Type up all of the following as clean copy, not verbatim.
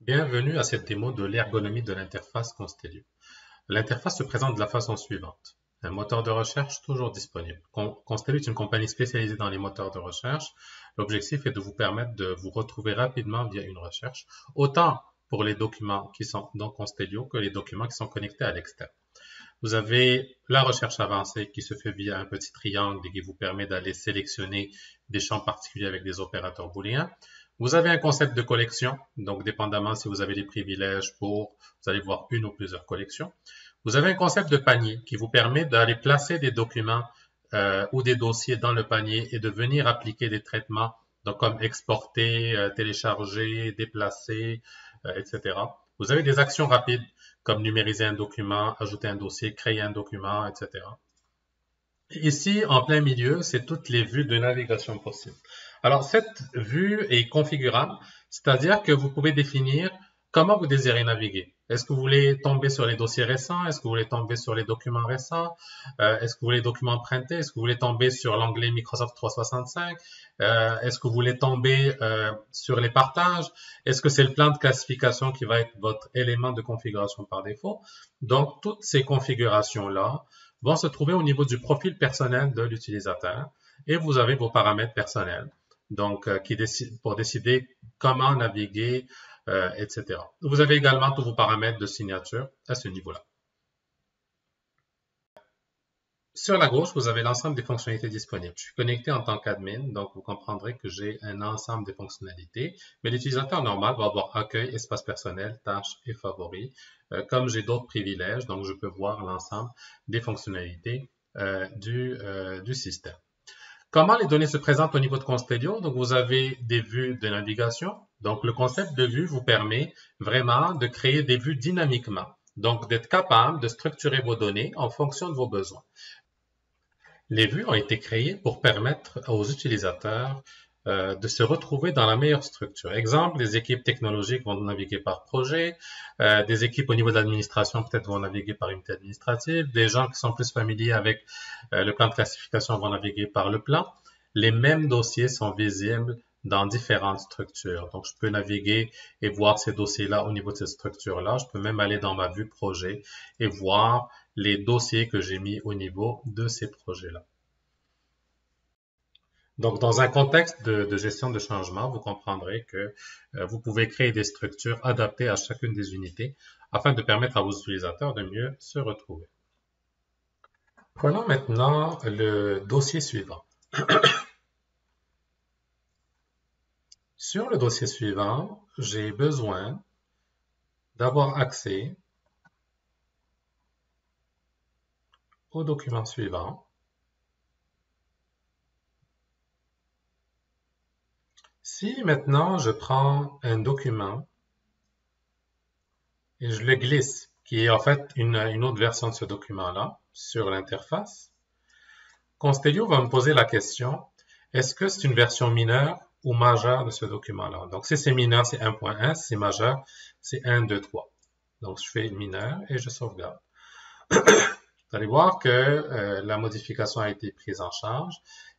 Bienvenue à cette démo de l'ergonomie de l'interface Constellio. L'interface se présente de la façon suivante. Un moteur de recherche toujours disponible. Constellio est une compagnie spécialisée dans les moteurs de recherche. L'objectif est de vous permettre de vous retrouver rapidement via une recherche, autant pour les documents qui sont dans Constellio que les documents qui sont connectés à l'externe. Vous avez la recherche avancée qui se fait via un petit triangle et qui vous permet d'aller sélectionner des champs particuliers avec des opérateurs booléens. Vous avez un concept de collection, donc dépendamment si vous avez des privilèges vous allez voir une ou plusieurs collections. Vous avez un concept de panier qui vous permet d'aller placer des documents ou des dossiers dans le panier et de venir appliquer des traitements, donc comme exporter, télécharger, déplacer, etc. Vous avez des actions rapides comme numériser un document, ajouter un dossier, créer un document, etc. Ici, en plein milieu, c'est toutes les vues de navigation possibles. Alors, cette vue est configurable, c'est-à-dire que vous pouvez définir comment vous désirez naviguer. Est-ce que vous voulez tomber sur les dossiers récents? Est-ce que vous voulez tomber sur les documents récents? Est-ce que vous voulez les documents empruntés? Est-ce que vous voulez tomber sur l'onglet Microsoft 365? Est-ce que vous voulez tomber sur les partages? Est-ce que c'est le plan de classification qui va être votre élément de configuration par défaut? Donc, toutes ces configurations-là vont se trouver au niveau du profil personnel de l'utilisateur et vous avez vos paramètres personnels, donc pour décider comment naviguer, etc. Vous avez également tous vos paramètres de signature à ce niveau-là. Sur la gauche, vous avez l'ensemble des fonctionnalités disponibles. Je suis connecté en tant qu'admin, donc vous comprendrez que j'ai un ensemble des fonctionnalités, mais l'utilisateur normal va avoir accueil, espace personnel, tâches et favoris. Comme j'ai d'autres privilèges, donc je peux voir l'ensemble des fonctionnalités du système. Comment les données se présentent au niveau de Constellio? Donc, vous avez des vues de navigation. Donc, le concept de vue vous permet vraiment de créer des vues dynamiquement. Donc, d'être capable de structurer vos données en fonction de vos besoins. Les vues ont été créées pour permettre aux utilisateurs de se retrouver dans la meilleure structure. Exemple, les équipes technologiques vont naviguer par projet, des équipes au niveau de l'administration peut-être vont naviguer par unité administrative, des gens qui sont plus familiers avec le plan de classification vont naviguer par le plan. Les mêmes dossiers sont visibles dans différentes structures. Donc, je peux naviguer et voir ces dossiers-là au niveau de cette structure-là. Je peux même aller dans ma vue projet et voir les dossiers que j'ai mis au niveau de ces projets-là. Donc, dans un contexte de gestion de changement, vous comprendrez que vous pouvez créer des structures adaptées à chacune des unités afin de permettre à vos utilisateurs de mieux se retrouver. Prenons maintenant le dossier suivant. Sur le dossier suivant, j'ai besoin d'avoir accès au document suivant. Si maintenant je prends un document et je le glisse, qui est en fait une autre version de ce document-là, sur l'interface, Constellio va me poser la question, est-ce que c'est une version mineure ou majeure de ce document-là? Donc si c'est mineur, c'est 1.1, si c'est majeur, c'est 1, 2, 3. Donc je fais mineur et je sauvegarde. Vous allez voir que la modification a été prise en charge.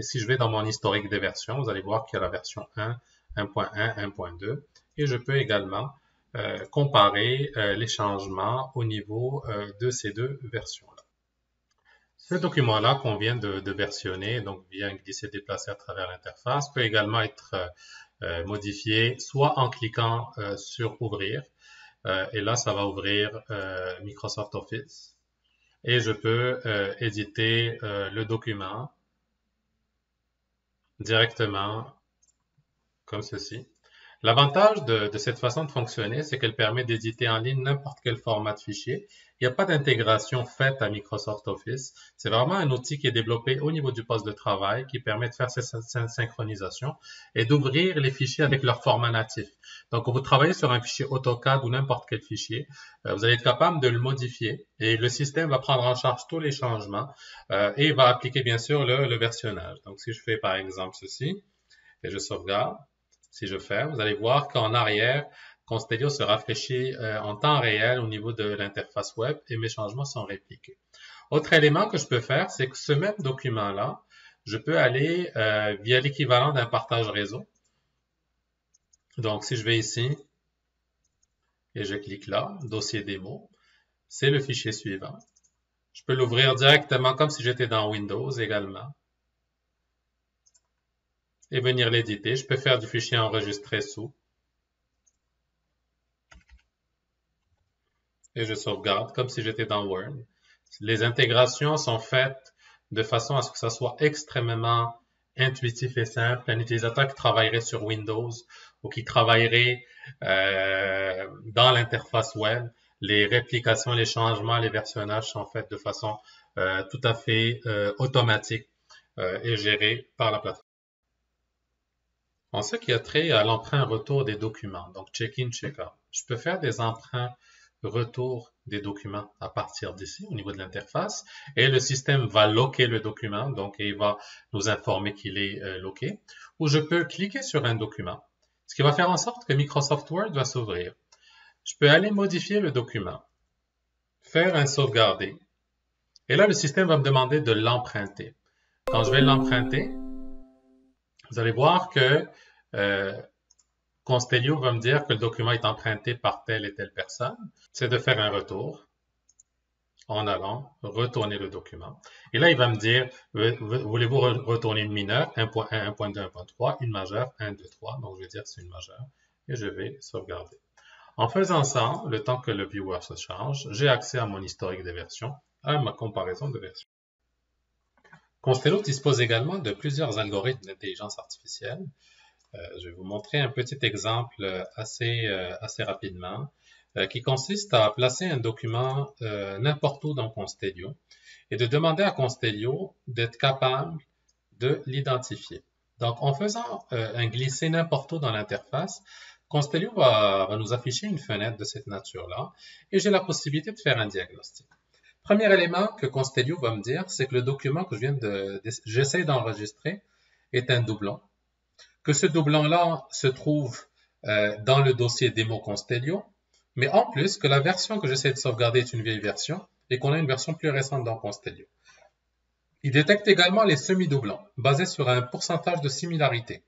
Et si je vais dans mon historique des versions, vous allez voir qu'il y a la version 1, 1.1, 1.2. Et je peux également comparer les changements au niveau de ces deux versions-là. Ce document-là qu'on vient de versionner, donc vient glisser, déplacer à travers l'interface, peut également être modifié soit en cliquant sur Ouvrir. Et là, ça va ouvrir Microsoft Office. Et je peux éditer le document directement comme ceci. L'avantage de cette façon de fonctionner, c'est qu'elle permet d'éditer en ligne n'importe quel format de fichier. Il n'y a pas d'intégration faite à Microsoft Office. C'est vraiment un outil qui est développé au niveau du poste de travail qui permet de faire cette synchronisation et d'ouvrir les fichiers avec leur format natif. Donc, quand vous travaillez sur un fichier AutoCAD ou n'importe quel fichier, vous allez être capable de le modifier et le système va prendre en charge tous les changements et va appliquer bien sûr le versionnage. Donc, si je fais par exemple ceci et je sauvegarde, si je ferme, vous allez voir qu'en arrière, Constellio se rafraîchit en temps réel au niveau de l'interface web et mes changements sont répliqués. Autre élément que je peux faire, c'est que ce même document-là, je peux aller via l'équivalent d'un partage réseau. Donc, si je vais ici, et je clique là, dossier démo. C'est le fichier suivant. Je peux l'ouvrir directement comme si j'étais dans Windows également. Et venir l'éditer. Je peux faire du fichier enregistré sous. Et je sauvegarde comme si j'étais dans Word. Les intégrations sont faites de façon à ce que ça soit extrêmement intuitif et simple. Un utilisateur qui travaillerait sur Windows ou qui travaillerait dans l'interface web, les réplications, les changements, les versionnages sont faits de façon tout à fait automatique et gérée par la plateforme. En ce qui a trait à l'emprunt-retour des documents, donc check-in, check-out, je peux faire des emprunts retour des documents à partir d'ici au niveau de l'interface et le système va loquer le document, donc il va nous informer qu'il est loqué, ou je peux cliquer sur un document, ce qui va faire en sorte que Microsoft Word va s'ouvrir. Je peux aller modifier le document, faire un sauvegarder, et là le système va me demander de l'emprunter. Quand je vais l'emprunter, vous allez voir que Constellio va me dire que le document est emprunté par telle et telle personne. C'est de faire un retour en allant retourner le document. Et là, il va me dire, voulez-vous retourner une mineure, 1.1, 1.2, 1.3, une majeure, 1, 2, 3. Donc, je vais dire que c'est une majeure et je vais sauvegarder. En faisant ça, le temps que le viewer se charge, j'ai accès à mon historique des versions, à ma comparaison de versions. Constellio dispose également de plusieurs algorithmes d'intelligence artificielle. Je vais vous montrer un petit exemple assez rapidement qui consiste à placer un document n'importe où dans Constellio et de demander à Constellio d'être capable de l'identifier. Donc, en faisant un glisser n'importe où dans l'interface, Constellio va nous afficher une fenêtre de cette nature-là et j'ai la possibilité de faire un diagnostic. Premier élément que Constellio va me dire, c'est que le document que j'essaie d'enregistrer est un doublon. Que ce doublon-là se trouve dans le dossier démo Constellio, mais en plus que la version que j'essaie de sauvegarder est une vieille version et qu'on a une version plus récente dans Constellio. Il détecte également les semi-doublons, basés sur un pourcentage de similarité.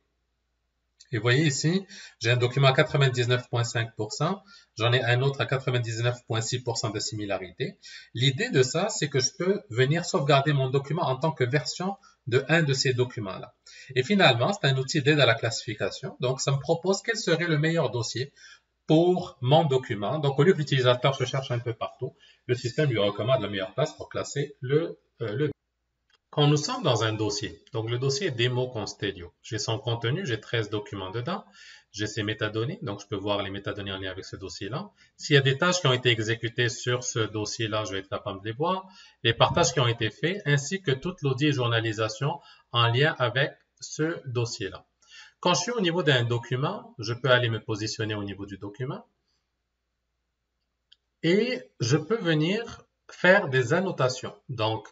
Et vous voyez ici, j'ai un document à 99,5%, j'en ai un autre à 99,6% de similarité. L'idée de ça, c'est que je peux venir sauvegarder mon document en tant que version de un de ces documents-là. Et finalement, c'est un outil d'aide à la classification. Donc, ça me propose quel serait le meilleur dossier pour mon document. Donc, au lieu que l'utilisateur se cherche un peu partout, le système lui recommande la meilleure place pour classer le document. Quand nous sommes dans un dossier, donc le dossier est démo Constellio, j'ai son contenu, j'ai 13 documents dedans, j'ai ses métadonnées, donc je peux voir les métadonnées en lien avec ce dossier-là. S'il y a des tâches qui ont été exécutées sur ce dossier-là, je vais être capable de les voir, les partages qui ont été faits, ainsi que toute l'audit et journalisation en lien avec ce dossier-là. Quand je suis au niveau d'un document, je peux aller me positionner au niveau du document et je peux venir faire des annotations. Donc,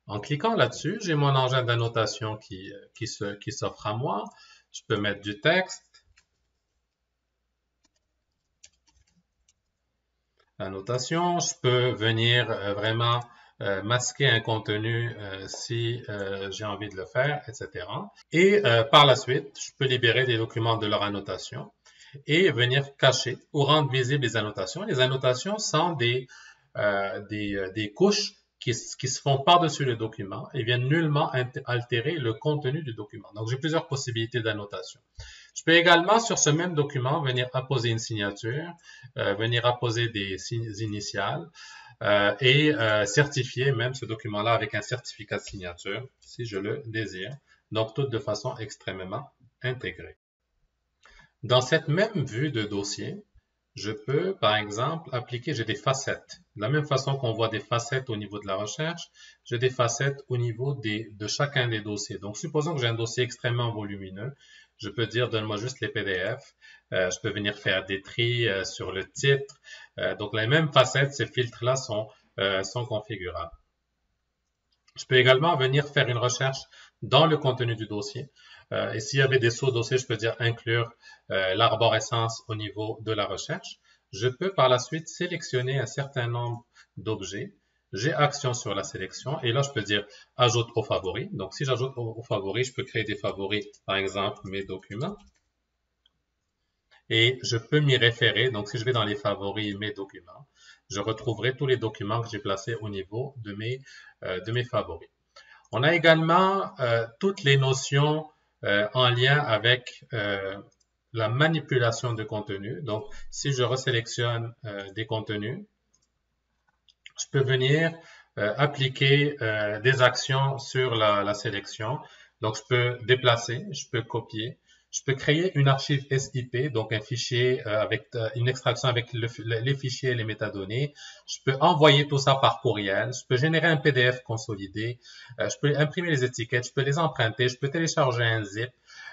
en cliquant là-dessus, j'ai mon engin d'annotation qui s'offre à moi. Je peux mettre du texte. Annotation. Je peux venir vraiment masquer un contenu si j'ai envie de le faire, etc. Et par la suite, je peux libérer des documents de leur annotation et venir cacher ou rendre visibles les annotations. Les annotations sont des couches qui se font par-dessus le document et viennent nullement altérer le contenu du document. Donc, j'ai plusieurs possibilités d'annotation. Je peux également, sur ce même document, venir apposer une signature, venir apposer des initiales et certifier même ce document-là avec un certificat de signature, si je le désire. Donc, tout de façon extrêmement intégrée. Dans cette même vue de dossier, je peux, par exemple, appliquer, j'ai des facettes. De la même façon qu'on voit des facettes au niveau de la recherche, j'ai des facettes au niveau de chacun des dossiers. Donc, supposons que j'ai un dossier extrêmement volumineux. Je peux dire, donne-moi juste les PDF. Je peux venir faire des tris sur le titre. Donc, les mêmes facettes, ces filtres-là sont configurables. Je peux également venir faire une recherche dans le contenu du dossier. Et s'il y avait des sous-dossiers, je peux dire inclure l'arborescence au niveau de la recherche. Je peux par la suite sélectionner un certain nombre d'objets. J'ai action sur la sélection et là, je peux dire ajoute aux favoris. Donc, si j'ajoute aux favoris, je peux créer des favoris, par exemple, mes documents. et je peux m'y référer. Donc, si je vais dans les favoris, mes documents, je retrouverai tous les documents que j'ai placés au niveau de mes favoris. On a également toutes les notions en lien avec la manipulation de contenu. Donc, si je resélectionne des contenus, je peux venir appliquer des actions sur la sélection. Donc, je peux déplacer, je peux copier, je peux créer une archive SIP, donc un fichier avec une extraction avec les fichiers et les métadonnées. Je peux envoyer tout ça par courriel. Je peux générer un PDF consolidé. Je peux imprimer les étiquettes. Je peux les emprunter. Je peux télécharger un zip.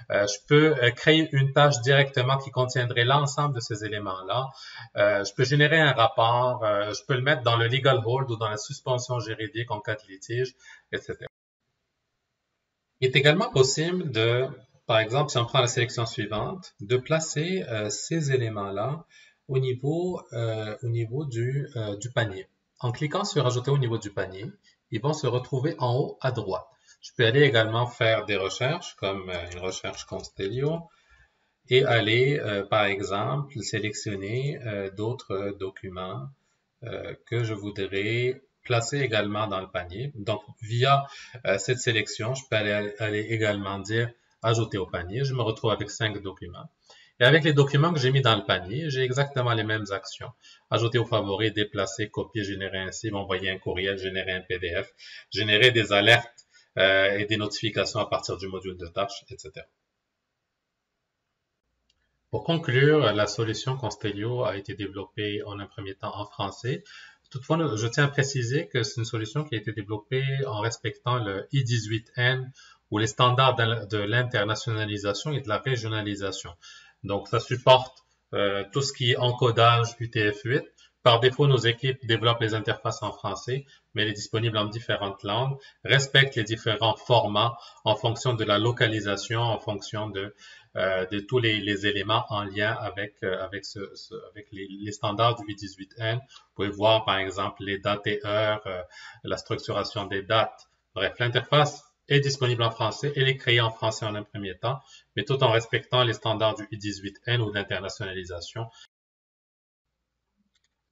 Je peux créer une tâche directement qui contiendrait l'ensemble de ces éléments-là. Je peux générer un rapport. Je peux le mettre dans le legal hold ou dans la suspension juridique en cas de litige, etc. Il est également possible de, par exemple, si on prend la sélection suivante, de placer ces éléments-là au niveau du panier. En cliquant sur Ajouter au niveau du panier, ils vont se retrouver en haut à droite. Je peux aller également faire des recherches, comme une recherche Constellio, et aller, par exemple, sélectionner d'autres documents que je voudrais placer également dans le panier. Donc, via cette sélection, je peux aller également dire Ajouter au panier. Je me retrouve avec 5 documents. Et avec les documents que j'ai mis dans le panier, j'ai exactement les mêmes actions. Ajouter aux favoris, déplacer, copier, générer un cible, envoyer un courriel, générer un PDF, générer des alertes et des notifications à partir du module de tâches, etc. Pour conclure, la solution Constellio a été développée en un premier temps en français. Toutefois, je tiens à préciser que c'est une solution qui a été développée en respectant le I18N ou les standards de l'internationalisation et de la régionalisation. Donc, ça supporte tout ce qui est encodage UTF-8. Par défaut, nos équipes développent les interfaces en français, mais elle est disponible en différentes langues, respecte les différents formats en fonction de la localisation, en fonction de tous les éléments en lien avec les standards du I18N. Vous pouvez voir, par exemple, les dates et heures, la structuration des dates. Bref, l'interface est disponible en français. Elle est créée en français en un premier temps, mais tout en respectant les standards du I18N ou d'internationalisation.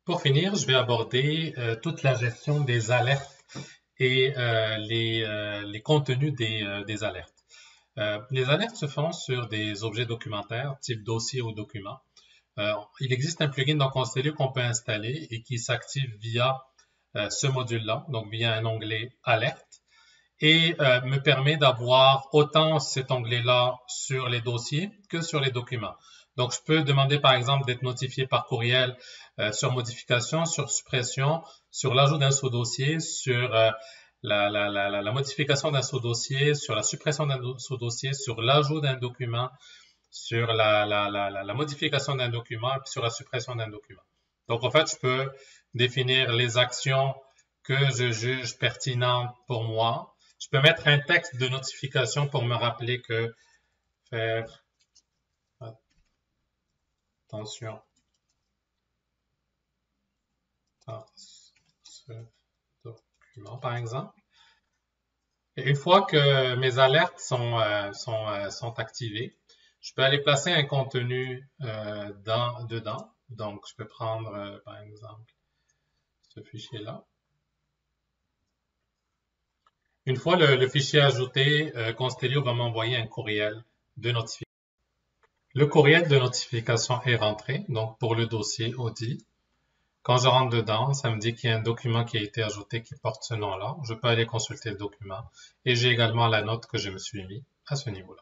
Pour finir, je vais aborder toute la gestion des alertes et les contenus des alertes. Les alertes se font sur des objets documentaires, type dossier ou document. Il existe un plugin dans Constellio qu'on peut installer et qui s'active via ce module-là, donc via un onglet Alerte, et me permet d'avoir autant cet onglet-là sur les dossiers que sur les documents. Donc, je peux demander, par exemple, d'être notifié par courriel sur modification, sur suppression, sur l'ajout d'un sous-dossier, sur la modification d'un sous-dossier, sur la suppression d'un sous-dossier, sur l'ajout d'un document, sur la modification d'un document et puis sur la suppression d'un document. Donc, en fait, je peux définir les actions que je juge pertinentes pour moi. Je peux mettre un texte de notification pour me rappeler que faire attention à ce document, par exemple. Et une fois que mes alertes sont activées, je peux aller placer un contenu dedans. Donc, je peux prendre, par exemple, ce fichier-là. Une fois le fichier ajouté, Constellio va m'envoyer un courriel de notification. Le courriel de notification est rentré, donc pour le dossier Audi. Quand je rentre dedans, ça me dit qu'il y a un document qui a été ajouté qui porte ce nom-là. Je peux aller consulter le document et j'ai également la note que je me suis mis à ce niveau-là.